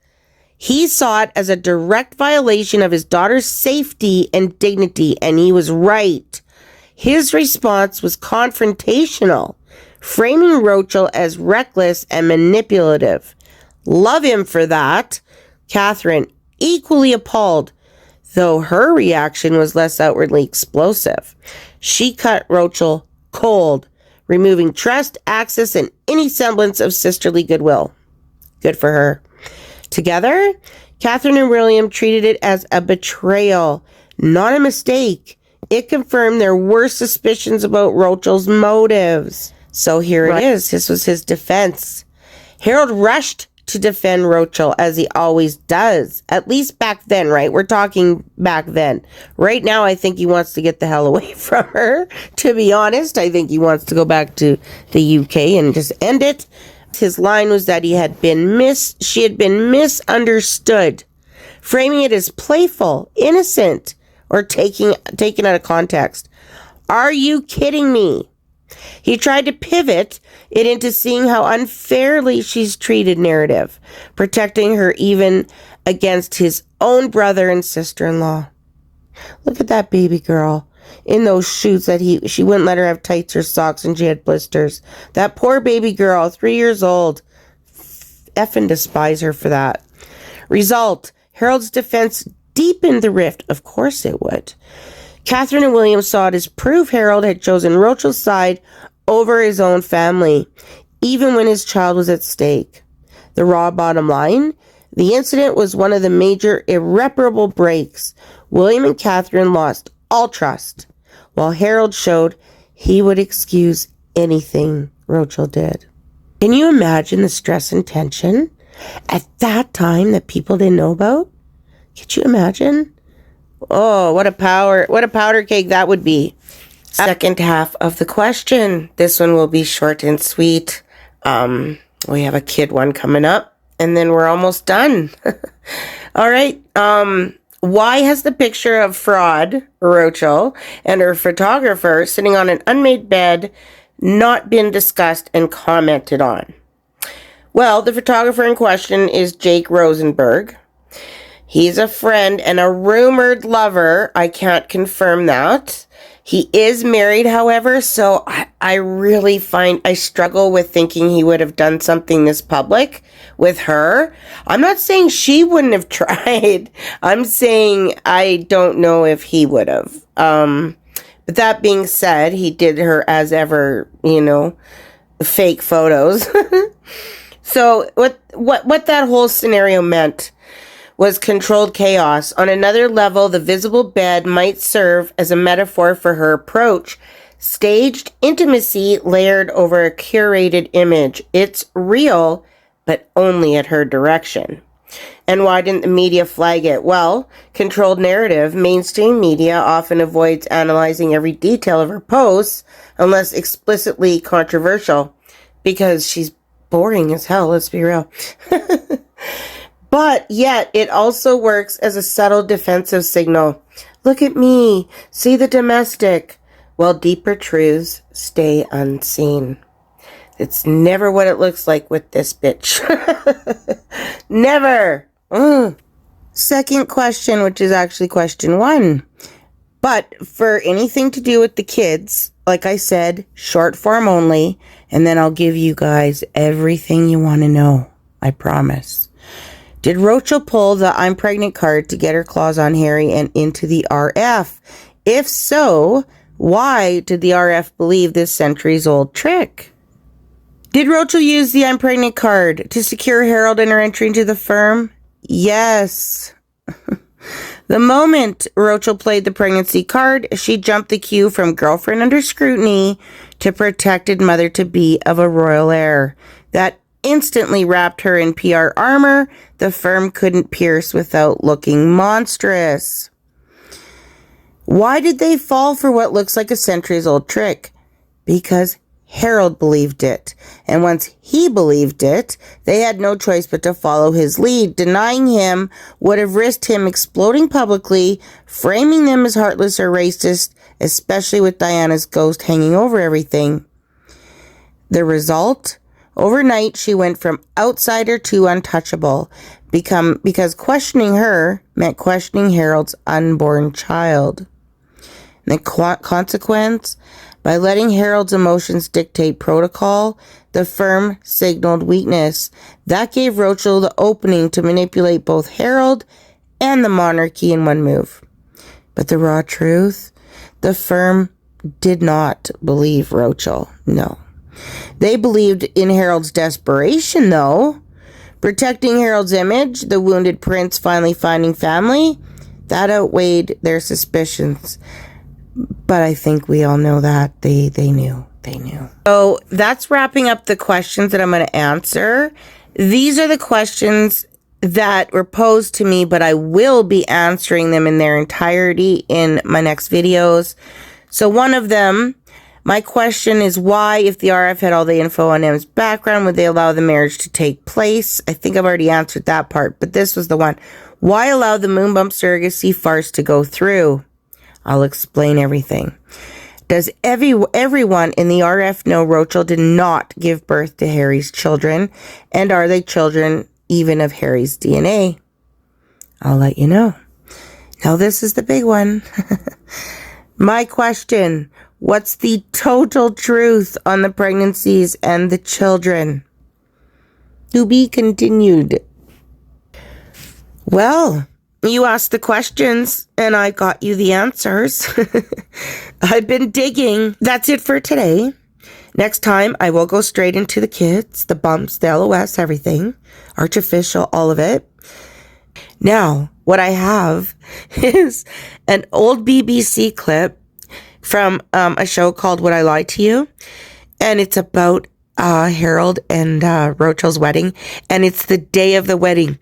He saw it as a direct violation of his daughter's safety and dignity, and he was right. His response was confrontational, framing Roachel as reckless and manipulative. Love him for that. Catherine, equally appalled, though her reaction was less outwardly explosive. She cut Roachel cold, removing trust, access, and any semblance of sisterly goodwill. Good for her. Together, Catherine and William treated it as a betrayal, not a mistake. It confirmed their worst suspicions about Roachel's motives. So here it is. This was his defense. Harold rushed to defend Roachel, as he always does. At least back then, right? We're talking back then. Right now, I think he wants to get the hell away from her. To be honest, I think he wants to go back to the UK and just end it. His line was that she had been misunderstood, framing it as playful, innocent, or taken out of context. Are you kidding me? He tried to pivot it into seeing how unfairly she's treated narrative, protecting her even against his own brother and sister-in-law. Look at that baby girl in those shoes that she wouldn't let her have tights or socks, and she had blisters. That poor baby girl, 3 years old. Effing despise her for that. Result, Harold's defense deepened the rift. Of course it would. Catherine and William saw it as proof Harold had chosen Roachel's side over his own family, even when his child was at stake. The raw bottom line, the incident was one of the major irreparable breaks. William and Catherine lost all trust, while Harold showed he would excuse anything Roachel did. Can you imagine the stress and tension at that time that people didn't know about? Could you imagine? Oh, what a powder keg that would be. Second half of the question. This one will be short and sweet. We have a kid one coming up, and then we're almost done. All right. Why has the picture of fraud, Roachel, and her photographer sitting on an unmade bed not been discussed and commented on? Well, the photographer in question is Jake Rosenberg. He's a friend and a rumored lover. I can't confirm that. He is married, however, so I really I struggle with thinking he would have done something this public with her. I'm not saying she wouldn't have tried. I'm saying I don't know if he would have. But that being said, he did her as ever, fake photos. So what that whole scenario meant was controlled chaos. On another level, the visible bed might serve as a metaphor for her approach. Staged intimacy layered over a curated image. It's real, but only at her direction. And why didn't the media flag it? Well, controlled narrative. Mainstream media often avoids analyzing every detail of her posts unless explicitly controversial, because she's boring as hell, let's be real. But yet, it also works as a subtle defensive signal. Look at me. See the domestic. While deeper truths stay unseen. It's never what it looks like with this bitch. Never. Second question, which is actually question 1. But for anything to do with the kids, like I said, short form only, and then I'll give you guys everything you want to know. I promise. Did Roachel pull the I'm pregnant card to get her claws on Harry and into the RF? If so, why did the RF believe this centuries-old trick? Did Roachel use the I'm pregnant card to secure Harold and her entry into the firm? Yes. The moment Roachel played the pregnancy card, she jumped the queue from girlfriend under scrutiny to protected mother-to-be of a royal heir. That instantly wrapped her in PR armor the firm couldn't pierce without looking monstrous. Why did they fall for what looks like a centuries-old trick? Because Harold believed it. And once he believed it, they had no choice but to follow his lead. Denying him would have risked him exploding publicly, framing them as heartless or racist, especially with Diana's ghost hanging over everything. The result? Overnight, she went from outsider to untouchable, because questioning her meant questioning Harold's unborn child. And the consequence? By letting Harold's emotions dictate protocol, the firm signaled weakness. That gave Roachel the opening to manipulate both Harold and the monarchy in one move. But the raw truth? The firm did not believe Roachel. No. They believed in Harold's desperation, though. Protecting Harold's image, the wounded prince finally finding family, that outweighed their suspicions. But I think we all know that. They knew. So that's wrapping up the questions that I'm going to answer. These are the questions that were posed to me, but I will be answering them in their entirety in my next videos. So one of them, my question is why, if the RF had all the info on M's background, would they allow the marriage to take place? I think I've already answered that part, but this was the one. Why allow the moon bump surrogacy farce to go through? I'll explain everything. Does everyone in the RF know Roachel did not give birth to Harry's children? And are they children even of Harry's DNA? I'll let you know. Now this is the big one. My question, what's the total truth on the pregnancies and the children? To be continued. Well, you asked the questions, and I got you the answers. I've been digging. That's it for today. Next time, I will go straight into the kids, the bumps, the LOS, everything. Artificial, all of it. Now, what I have is an old BBC clip from a show called Would I Lie to You? And it's about Harold and Roachel's wedding. And it's the day of the wedding.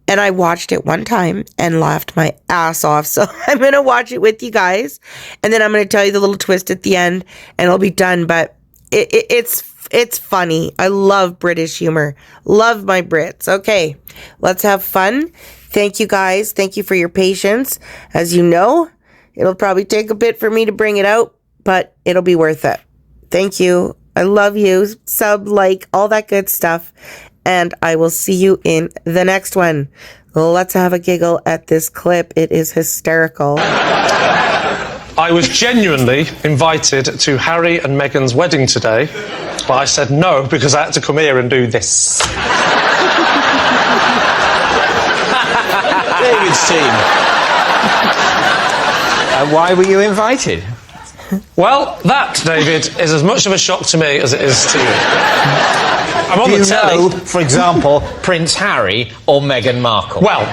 And I watched it one time and laughed my ass off. So I'm going to watch it with you guys. And then I'm going to tell you the little twist at the end and it'll be done. But it's It's funny. I love British humor. Love my Brits. Okay, let's have fun. Thank you guys. Thank you for your patience. As you know, it'll probably take a bit for me to bring it out, but it'll be worth it. Thank you. I love you. Sub, like, all that good stuff. And I will see you in the next one. Let's have a giggle at this clip. It is hysterical. I was genuinely invited to Harry and Meghan's wedding today, but I said no because I had to come here and do this. David's team. Why were you invited? Well, that, David, is as much of a shock to me as it is to you. I'm on the telly. Know, for example, Prince Harry or Meghan Markle? Well,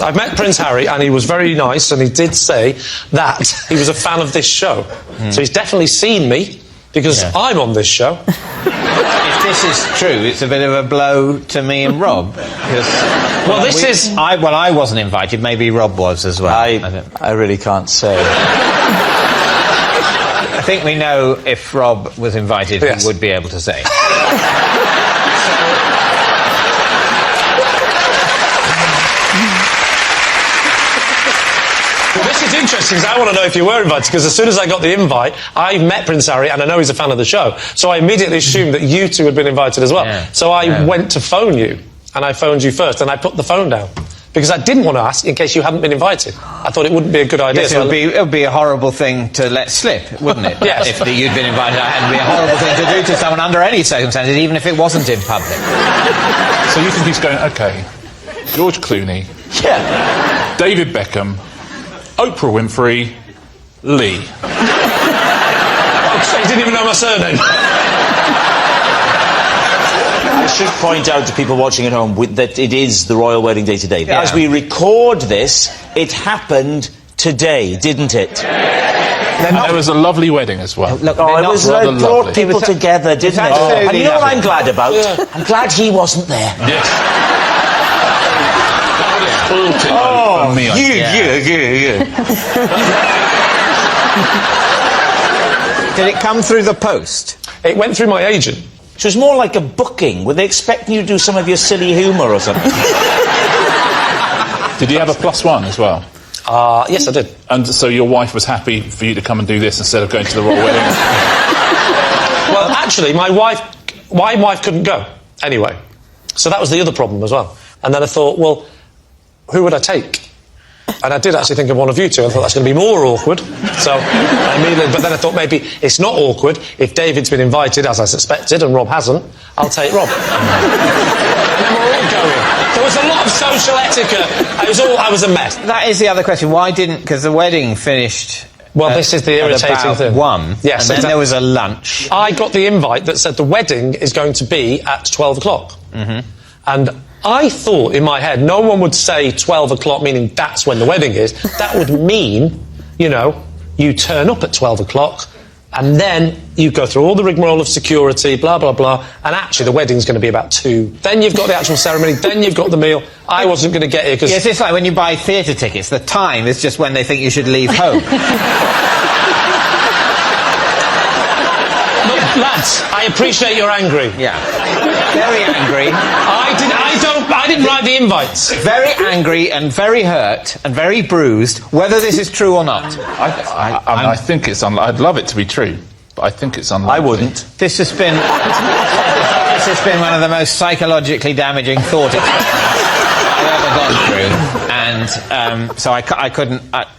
I've met Prince Harry and he was very nice and he did say that he was a fan of this show. So he's definitely seen me because I'm on this show. If this is true, it's a bit of a blow to me and Rob. I wasn't invited. Maybe Rob was as well. I really can't say. I think we know if Rob was invited, he would be able to say. Well, this is interesting because I want to know if you were invited, because as soon as I got the invite, I met Prince Harry and I know he's a fan of the show, so I immediately assumed that you two had been invited as well. So I went to phone you, and I phoned you first, and I put the phone down. Because I didn't want to ask in case you hadn't been invited. I thought it wouldn't be a good idea. Yes, it would be a horrible thing to let slip, wouldn't it? Yes. If you'd been invited, it would be a horrible thing to do to someone under any circumstances, even if it wasn't in public. So you think he's going, okay, George Clooney, David Beckham, Oprah Winfrey, Lee. He didn't even know my surname. I should point out to people watching at home that it is the royal wedding day today. As we record this, it happened today, didn't it? And there was a lovely wedding as well. Look, it brought people together, didn't it? And you know what I'm glad about? I'm glad he wasn't there. Yes. Did it come through the post? It went through my agent. It was more like a booking. Were they expecting you to do some of your silly humour or something? Did you have a +1 as well? Yes, I did. And so your wife was happy for you to come and do this instead of going to the royal wedding? Well, actually, my wife couldn't go anyway. So that was the other problem as well. And then I thought, well, who would I take? And I did actually think of one of you two. I thought that's going to be more awkward. So but then I thought maybe it's not awkward if David's been invited, as I suspected, and Rob hasn't. I'll take Rob. And we're all going. There was a lot of social etiquette. I was a mess. That is the other question. Why didn't... Because the wedding finished... Well, this is the irritating thing. 1. Yes, and then there was a lunch. I got the invite that said the wedding is going to be at 12 o'clock. Mm-hmm. And I thought in my head, no one would say 12 o'clock, meaning that's when the wedding is. That would mean, you turn up at 12 o'clock and then you go through all the rigmarole of security, blah, blah, blah, and actually the wedding's going to be about 2. Then you've got the actual ceremony, then you've got the meal. I wasn't going to get here because... Yes, it's like when you buy theatre tickets, the time is just when they think you should leave home. Look, lads, I appreciate you're angry. Yeah. Very angry. I didn't write the invites. Very angry and very hurt and very bruised, whether this is true or not. I think it's unlikely. I'd love it to be true, but I think it's unlikely. I wouldn't. This has been one of the most psychologically damaging thoughts I've ever gone through. And so I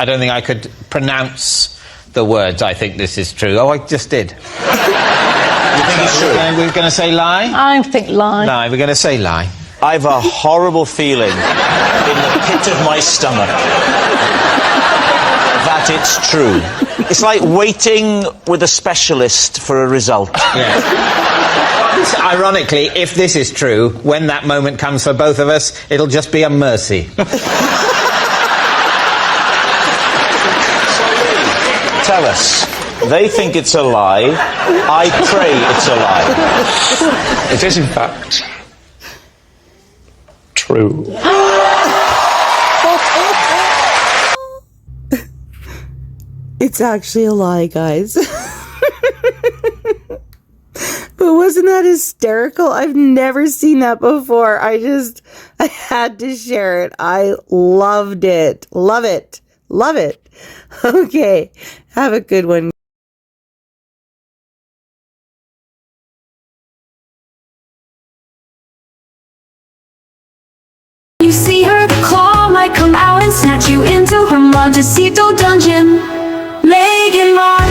don't think I could pronounce the words, I think this is true. Oh, I just did. You think it's true? We're going to say lie? I think lie. Lie, we're going to say lie. I've a horrible feeling in the pit of my stomach that it's true. It's like waiting with a specialist for a result. Yes. Ironically, if this is true, when that moment comes for both of us, it'll just be a mercy. Tell us. They think it's a lie. I pray it's a lie. It is, in fact, true. It's actually a lie, guys. But wasn't that hysterical? I've never seen that before. I had to share it. I loved it. Love it. Love it. Okay. Have a good one. You see her claw might come out and snatch you into her Montecito dungeon. Meghan Markle.